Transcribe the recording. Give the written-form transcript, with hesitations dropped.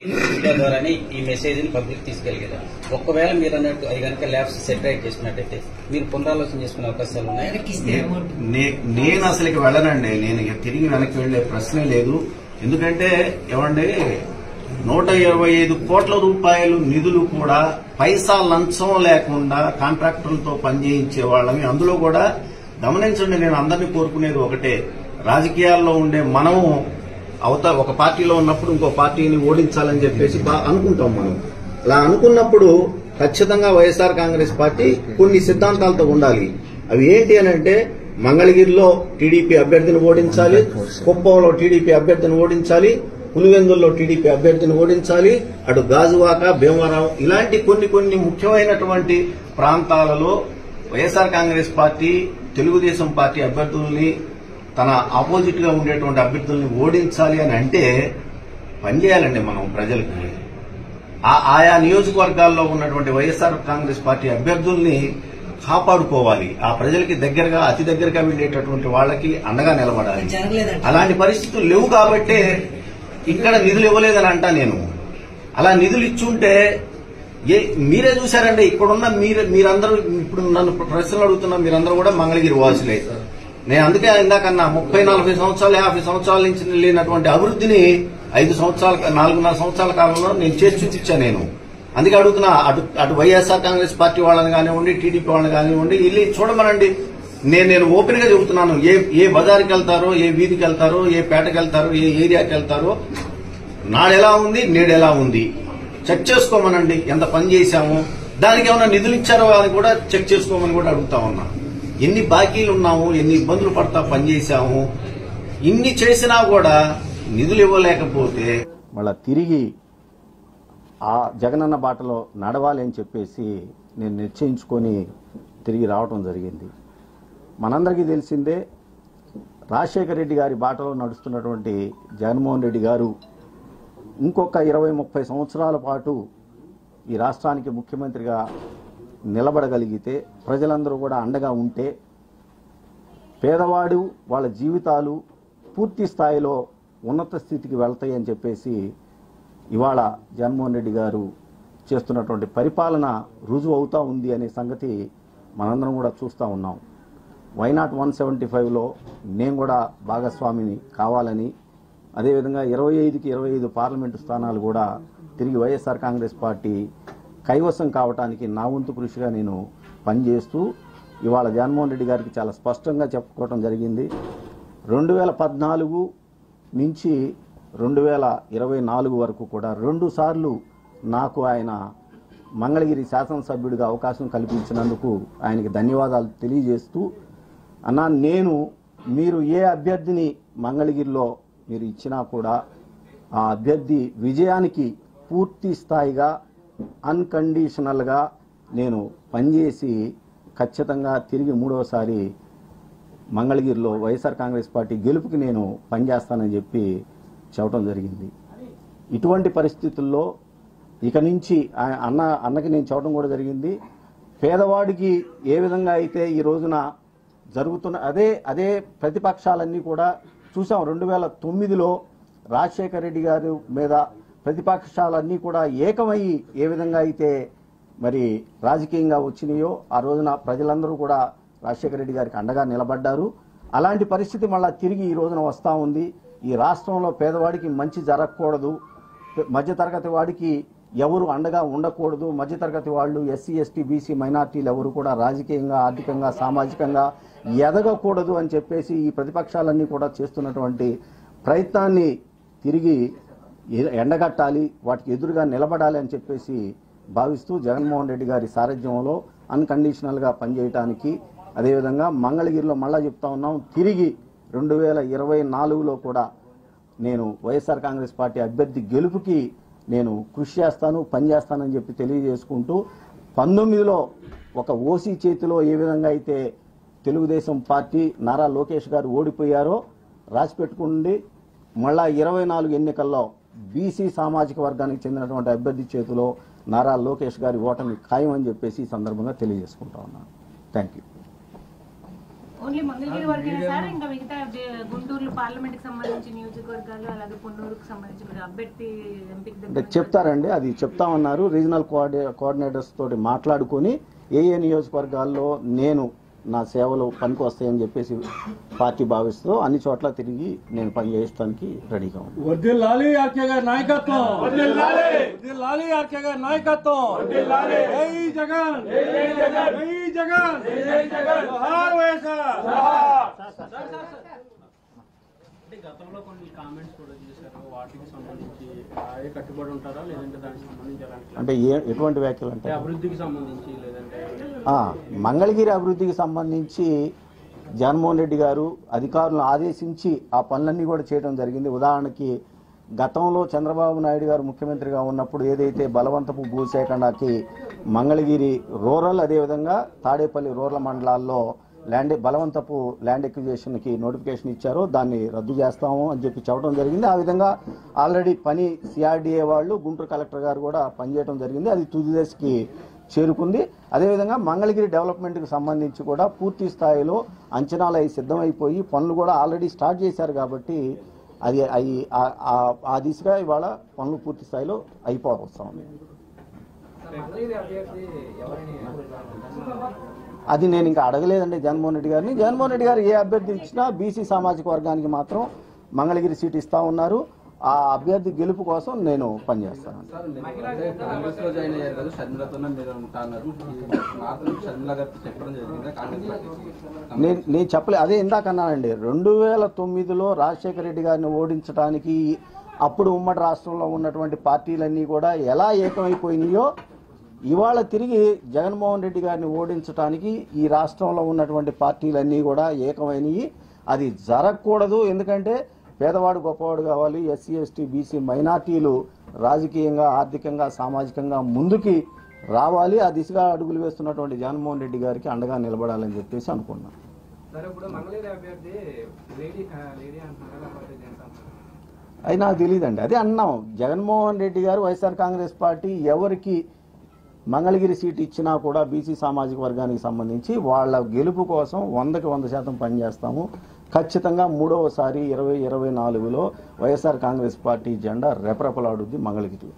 Media ద్వారానే ఈ message ని పబ్లిక్ తీసుకెళ్ళగలరు. ఒకవేళ మీరు అన్నట్టు అది కనుక ల్యాబ్స్ సెటరైట్ చేసినట్టయితే మీరు పునరాలోచన చేసుకునే అవకాశాలు ఉన్నాయి. నేను అసలుకి వెళ్ళనండి. నేను తిరిగి వెనక్కి వెళ్లే ప్రశ్నే లేదు. ఎందుకంటే ఏమండి 125 కోట్ల రూపాయలు నిధులు కూడా పైసా లంచం లేకుండా కాంట్రాక్టర్లతో పనిచేయించే వాళ్ళని. అందులో కూడా గమనించండి, నేను అందరినీ కోరుకునేది ఒకటే, రాజకీయాల్లో ఉండే మనము ఒక పార్టీలో ఉన్నప్పుడు ఇంకో పార్టీని ఓడించాలని చెప్పేసి అనుకుంటాం. మనం అలా అనుకున్నప్పుడు ఖచ్చితంగా వైఎస్ఆర్ కాంగ్రెస్ పార్టీ కొన్ని సిద్ధాంతాలతో ఉండాలి. అవి ఏంటి అని అంటే, మంగళగిరిలో టీడీపీ అభ్యర్థిని ఓడించాలి, కుప్పంలో టీడీపీ అభ్యర్థిని ఓడించాలి, పులివెందుల్లో టీడీపీ అభ్యర్థిని ఓడించాలి, అటు గాజువాక, భీమవరం ఇలాంటి కొన్ని ముఖ్యమైనటువంటి ప్రాంతాలలో వైఎస్ఆర్ కాంగ్రెస్ పార్టీ తెలుగుదేశం పార్టీ అభ్యర్థుల్ని, తన ఆపోజిట్ గా ఉండేటువంటి అభ్యర్థుల్ని ఓడించాలి అని అంటే పనిచేయాలండి మనం ప్రజలకి. ఆయా నియోజకవర్గాల్లో ఉన్నటువంటి వైఎస్ఆర్ కాంగ్రెస్ పార్టీ అభ్యర్థుల్ని కాపాడుకోవాలి. ఆ ప్రజలకి దగ్గరగా, అతి దగ్గరగా వెళ్ళేటటువంటి వాళ్ళకి అండగా నిలబడాలి. అలాంటి పరిస్థితులు లేవు కాబట్టే ఇక్కడ నిధులు ఇవ్వలేదని అంటా నేను. అలా నిధులు ఇచ్చుంటే మీరే చూశారండి, ఇక్కడున్న మీరందరూ ఇప్పుడు నన్ను ప్రశ్నలు అడుగుతున్నా మీరందరూ కూడా మంగళగిరి వాసులే. నేను అందుకే ఇందాకన్నా 30-40 సంవత్సరాలు 50 సంవత్సరాల నుంచి లేనటువంటి అభివృద్ధిని 4.5 సంవత్సరాల కాలంలో నేను చేసి చూపించాను. నేను అందుకే అడుగుతున్నా, అటు వైఎస్ఆర్ కాంగ్రెస్ పార్టీ వాళ్ళని కానివ్వండి, టీడీపీ వాళ్ళని కానివ్వండి, వెళ్ళి చూడమనండి. నేను ఓపెన్ గా చెబుతున్నాను, ఏ బజార్కి వెళ్తారో, ఏ వీధికి వెళ్తారో, ఏ పేటకి వెళ్తారో, ఏ ఏరియాకి వెళ్తారో, నాడెలా ఉంది, నేడెలా ఉంది చెక్ చేసుకోమనండి. ఎంత పని చేశాము, దానికి ఏమైనా నిధులు ఇచ్చారో అని కూడా చెక్ చేసుకోమని కూడా అడుగుతా ఉన్నా. ఎన్ని బాకీలు ఉన్నాము, ఎన్ని ఇబ్బందులు పడతా పనిచేశాము, ఇన్ని చేసినా కూడా నిధులు ఇవ్వలేకపోతే మళ్ళా తిరిగి ఆ జగనన్న బాటలో నడవాలి అని చెప్పేసి నేను నిశ్చయించుకొని తిరిగి రావటం జరిగింది. మనందరికీ తెలిసిందే, రాజశేఖర రెడ్డి గారి బాటలో నడుస్తున్నటువంటి జగన్మోహన్ రెడ్డి గారు ఇంకొక 20-30 సంవత్సరాల పాటు ఈ రాష్ట్రానికి ముఖ్యమంత్రిగా నిలబడగలిగితే, ప్రజలందరూ కూడా అండగా ఉంటే, పేదవాడు వాళ్ళ జీవితాలు పూర్తి స్థాయిలో ఉన్నత స్థితికి వెళ్తాయి అని చెప్పేసి ఇవాళ జగన్మోహన్ రెడ్డి గారు చేస్తున్నటువంటి పరిపాలన రుజువు అవుతా ఉంది అనే సంగతి మనందరం కూడా చూస్తూ ఉన్నాం. వైనాట్ 175లో నేను కూడా భాగస్వామిని కావాలని, అదేవిధంగా 25కి 25 పార్లమెంటు స్థానాలు కూడా తిరిగి వైఎస్ఆర్ కాంగ్రెస్ పార్టీ కైవసం కావటానికి నా వంతు కృషిగా నేను పనిచేస్తూ ఇవాళ జగన్మోహన్ రెడ్డి గారికి చాలా స్పష్టంగా చెప్పుకోవడం జరిగింది. 2014 నుంచి 2024 వరకు కూడా 2 సార్లు నాకు ఆయన మంగళగిరి శాసనసభ్యుడిగా అవకాశం కల్పించినందుకు ఆయనకి ధన్యవాదాలు తెలియజేస్తూ, అన్నా మీరు ఏ అభ్యర్థిని మంగళగిరిలో మీరు ఇచ్చినా కూడా ఆ అభ్యర్థి విజయానికి పూర్తి స్థాయిగా అన్కండిషనల్గా నేను పనిచేసి ఖచ్చితంగా తిరిగి 3వసారి మంగళగిరిలో వైఎస్ఆర్ కాంగ్రెస్ పార్టీ గెలుపుకి నేను పనిచేస్తానని చెప్పి చెప్పడం జరిగింది. ఇటువంటి పరిస్థితుల్లో ఇక నుంచి అన్నకి నేను చెప్పడం కూడా జరిగింది, పేదవాడికి ఏ విధంగా అయితే ఈ రోజున జరుగుతున్న అదే ప్రతిపక్షాలన్నీ కూడా చూసాం. 2009లో రాజశేఖర రెడ్డి గారి మీద ప్రతిపక్షాలన్నీ కూడా ఏకమయ్యి ఏ విధంగా అయితే మరి రాజకీయంగా వచ్చినాయో, ఆ రోజున ప్రజలందరూ కూడా రాజశేఖర రెడ్డి గారికి అండగా నిలబడ్డారు. అలాంటి పరిస్థితి మళ్ళా తిరిగి ఈ రోజున వస్తూ ఉంది. ఈ రాష్ట్రంలో పేదవాడికి మంచి జరగకూడదు, మధ్యతరగతి వాడికి ఎవరు అండగా ఉండకూడదు, మధ్యతరగతి వాళ్ళు ఎస్సీ ఎస్టీ బీసీ మైనార్టీలు ఎవరు కూడా రాజకీయంగా, ఆర్థికంగా, సామాజికంగా ఎదగకూడదు అని చెప్పేసి ఈ ప్రతిపక్షాలన్నీ కూడా చేస్తున్నటువంటి ప్రయత్నాన్ని తిరిగి ఎండగట్టాలి, వాటికి ఎదురుగా నిలబడాలి అని చెప్పేసి భావిస్తూ జగన్మోహన్ రెడ్డి గారి సారథ్యంలో అన్కండిషనల్గా పనిచేయడానికి, అదేవిధంగా మంగళగిరిలో మళ్ళా చెప్తా ఉన్నాం, తిరిగి 2024లో కూడా నేను వైఎస్ఆర్ కాంగ్రెస్ పార్టీ అభ్యర్థి గెలుపుకి నేను కృషి చేస్తాను, పనిచేస్తానని చెప్పి తెలియజేసుకుంటూ, 19లో ఒక ఓసీ చేతిలో ఏ విధంగా అయితే తెలుగుదేశం పార్టీ నారా లోకేష్ గారు ఓడిపోయారో రాసిపెట్టుకుండి, మళ్ళా 24 ఎన్నికల్లో బీసీ సామాజిక వర్గానికి చెందినటువంటి అభ్యర్థి చేతిలో నారా లోకేష్ గారి ఓటమి ఖాయం అని చెప్పేసి ఈ సందర్భంగా తెలియజేసుకుంటా ఉన్నాను. Thank you. ఓన్లీ మంగళగిరి వరకేనా సార్? ఇంకా మిగతా గుంటూరు పార్లమెంట్ కి సంబంధించి నియోజకవర్గాలు అలాగే పొన్నూరుకు సంబంధించి అభ్యర్థి ఎంపిక చెప్తారండి, అది చెప్తామన్నారు. రీజనల్ కోఆర్డినేటర్స్ తోటి మాట్లాడుకొని ఏ నియోజకవర్గాల్లో నేను నా సేవలు పనికి వస్తాయని చెప్పేసి పార్టీ భావిస్తూ అన్ని చోట్ల తిరిగి నేను పని చేయడానికి రెడీగా ఉన్నాను. వర్ధిల్లాలి ఆర్కే గారి నాయకత్వం, వర్ధిల్లాలి ఆర్కే గారి నాయకత్వం. జై జగన్, జై జగన్, జోహార్ వైఎస్ఆర్. గతంలో కొన్ని కామెంట్స్ కూడా చేశారు, వాటికి సంబంధించి అదే కట్టుబడి ఉంటారా లేదంటే దానికి సంబంధించి అంటే ఎటువంటి వ్యాఖ్యలు అంటే అభివృద్ధికి సంబంధించి లేదంటే మంగళగిరి అభివృద్ధికి సంబంధించి జగన్మోహన్ రెడ్డి గారు అధికారులను ఆదేశించి ఆ పనులన్నీ కూడా చేయడం జరిగింది. ఉదాహరణకి గతంలో చంద్రబాబు నాయుడు గారు ముఖ్యమంత్రిగా ఉన్నప్పుడు ఏదైతే బలవంతపు భూసేకరణకి మంగళగిరి రూరల్ అదేవిధంగా తాడేపల్లి రూరల్ మండలాల్లో బలవంతపు ల్యాండ్ ఎక్విజిషన్ కి నోటిఫికేషన్ ఇచ్చారో దాన్ని రద్దు చేస్తాము అని చెప్పి చెప్పడం జరిగింది. ఆ విధంగా ఆల్రెడీ పని సిఆర్డీఏ వాళ్ళు గుంటూరు కలెక్టర్ గారు కూడా పనిచేయడం జరిగింది. అది తుది దశకి చేరుకుంది. అదేవిధంగా మంగళగిరి డెవలప్మెంట్ కి సంబంధించి కూడా పూర్తి స్థాయిలో అంచనాలు అవి సిద్ధమైపోయి పనులు కూడా ఆల్రెడీ స్టార్ట్ చేశారు కాబట్టి అది ఆ దిశగా ఇవాళ పనులు పూర్తి స్థాయిలో అయిపోవస్తా ఉంది. అది నేను ఇంకా అడగలేదండి జగన్మోహన్ రెడ్డి గారిని. జగన్మోహన్ రెడ్డి గారు ఏ అభ్యర్థి ఇచ్చినా బీసీ సామాజిక వర్గానికి మాత్రం మంగళగిరి సీట్ ఇస్తా ఉన్నారు. ఆ అభ్యర్థి గెలుపు కోసం నేను పనిచేస్తాను. నేను చెప్పలేదు, అదే ఇందాకన్నానండి. 2009లో రాజశేఖర రెడ్డి గారిని ఓడించడానికి అప్పుడు ఉమ్మడి రాష్ట్రంలో ఉన్నటువంటి పార్టీలన్నీ కూడా ఎలా ఏకమైపోయినాయో ఇవాళ తిరిగి జగన్మోహన్ రెడ్డి గారిని ఓడించడానికి ఈ రాష్ట్రంలో ఉన్నటువంటి పార్టీలన్నీ కూడా ఏకమైనవి. అది జరగకూడదు. ఎందుకంటే పేదవాడు గొప్పవాడు కావాలి, ఎస్సీ ఎస్టీ బీసీ మైనార్టీలు రాజకీయంగా ఆర్థికంగా సామాజికంగా ముందుకి రావాలి. ఆ దిశగా అడుగులు వేస్తున్నటువంటి జగన్మోహన్ రెడ్డి గారికి అండగా నిలబడాలని చెప్పేసి అనుకున్నాను. అది నాకు తెలియదండి. అదే అన్నాం, జగన్మోహన్ రెడ్డి గారు వైఎస్ఆర్ కాంగ్రెస్ పార్టీ ఎవరికి మంగళగిరి సీట్ ఇచ్చినా కూడా బీసీ సామాజిక వర్గానికి సంబంధించి వాళ్ళ గెలుపు కోసం 100కి 100% పనిచేస్తాము. ఖచ్చితంగా మూడవసారి 2024లో వైఎస్ఆర్ కాంగ్రెస్ పార్టీ జెండా రెపరెపలాడుద్ది మంగళగిరిలో.